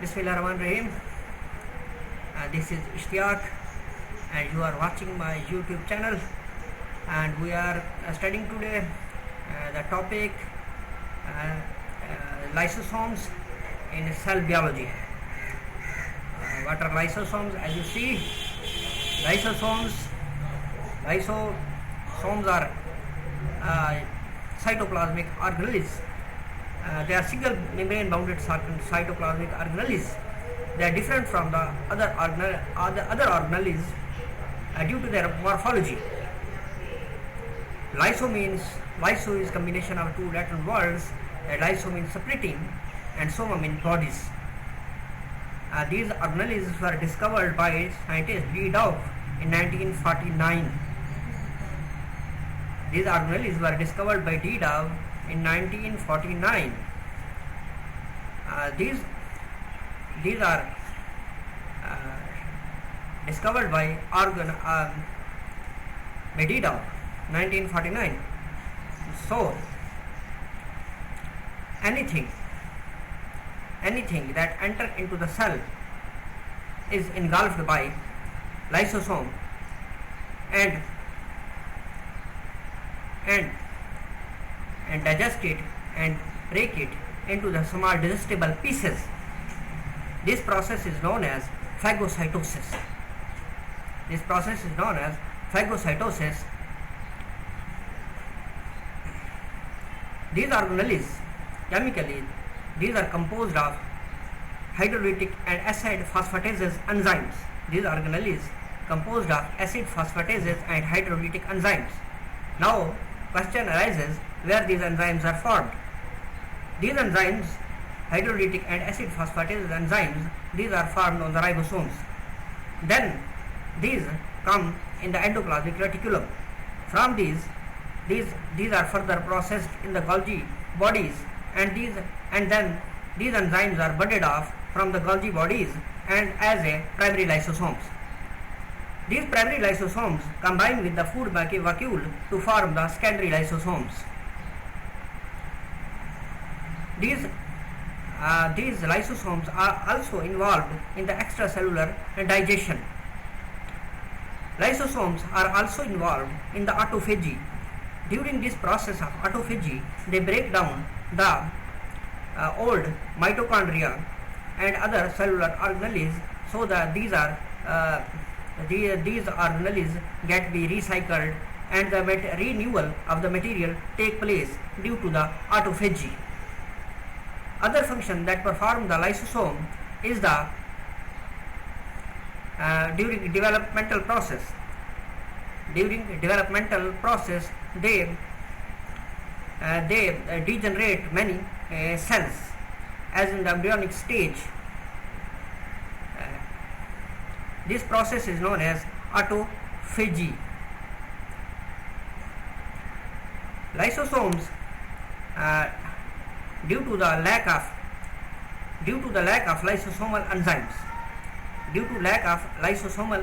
Bismillahirrahmanirrahim. This is Ishtiaq, and you are watching my YouTube channel. And we are studying today the topic lysosomes in cell biology. What are lysosomes? As you see, lysosomes are cytoplasmic organelles. They are single membrane bounded cytoplasmic organelles. They are different from the other organelles due to their morphology. Lyso is combination of two Latin words. Lyso means splitting and soma means bodies. These organelles were discovered by scientist D. Dove in 1949. These organelles were discovered by D. Dove in 1949. These are discovered by D. Dove 1949. So anything that enter into the cell is engulfed by lysosome and digest it and break it into the small digestible pieces. This process is known as phagocytosis. These organelles, chemically, these are composed of hydrolytic and acid phosphatase enzymes. These organelles composed of acid phosphatases and hydrolytic enzymes. Now, question arises where these enzymes are formed. These enzymes, hydrolytic and acid phosphatase enzymes, these are formed on the ribosomes. Then these come in the endoplasmic reticulum. From these are further processed in the Golgi bodies, and then these enzymes are budded off from the Golgi bodies and as a primary lysosomes. These primary lysosomes combine with the food vacuole to form the secondary lysosomes. These lysosomes are also involved in the extracellular digestion. Lysosomes are also involved in the autophagy. During this process of autophagy, they break down the old mitochondria and other cellular organelles, so that these organelles get be recycled and the renewal of the material take place due to the autophagy. Other function that perform the lysosome is the during developmental process. During developmental process, they degenerate many cells, as in the embryonic stage. This process is known as autophagy. Lysosomes, due to the lack of lysosomal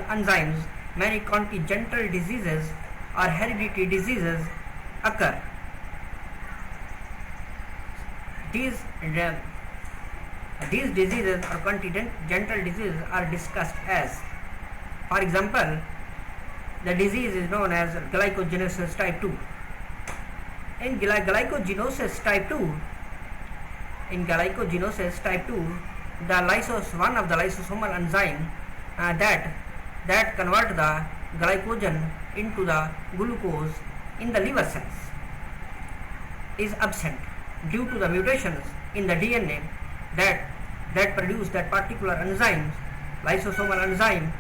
enzymes, many congenital diseases or hereditary diseases occur. These diseases or congenital diseases are discussed as, for example, the disease is known as glycogenosis type 2. In glycogenosis type 2, one of the lysosomal enzyme that convert the glycogen into the glucose in the liver cells is absent due to the mutations in the DNA that produce that particular enzyme, lysosomal enzyme.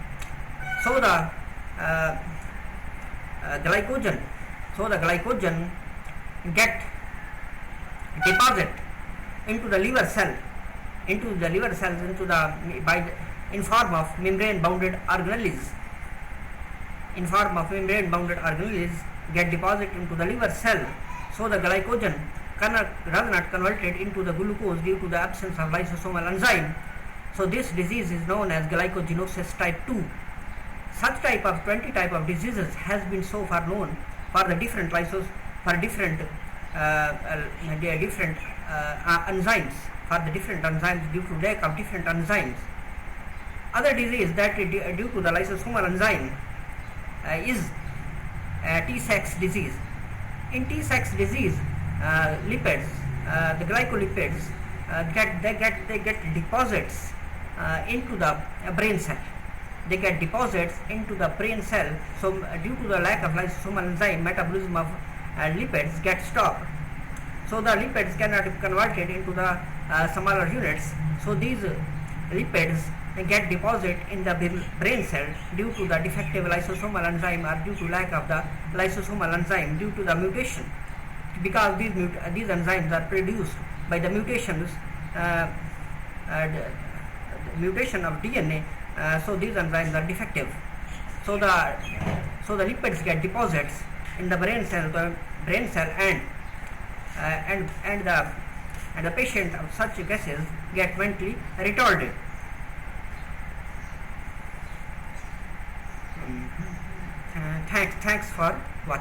So the glycogen get deposit into the liver cells in form of membrane bounded organelles. Get deposit into the liver cell. So the glycogen does not convert it into the glucose due to the absence of lysosomal enzyme. So this disease is known as glycogenosis type 2. Such type of 20 type of diseases has been so far known for the different enzymes. for the different enzymes due to lack of different enzymes. Other disease that due to the lysosomal enzyme is Tay-Sachs disease. In Tay-Sachs disease, lipids, the glycolipids, they get deposits into the brain cell. They get deposits into the brain cell. So due to the lack of lysosomal enzyme, metabolism of lipids gets stopped. So the lipids cannot be converted into the smaller units. So these lipids get deposit in the brain cell due to the defective lysosomal enzyme or due to lack of the lysosomal enzyme due to the mutation. Because these enzymes are produced by the mutations, mutation of DNA. So these enzymes are defective. So the lipids get deposits in the brain cell, and the patient of such cases get mentally retarded. Thanks for watching.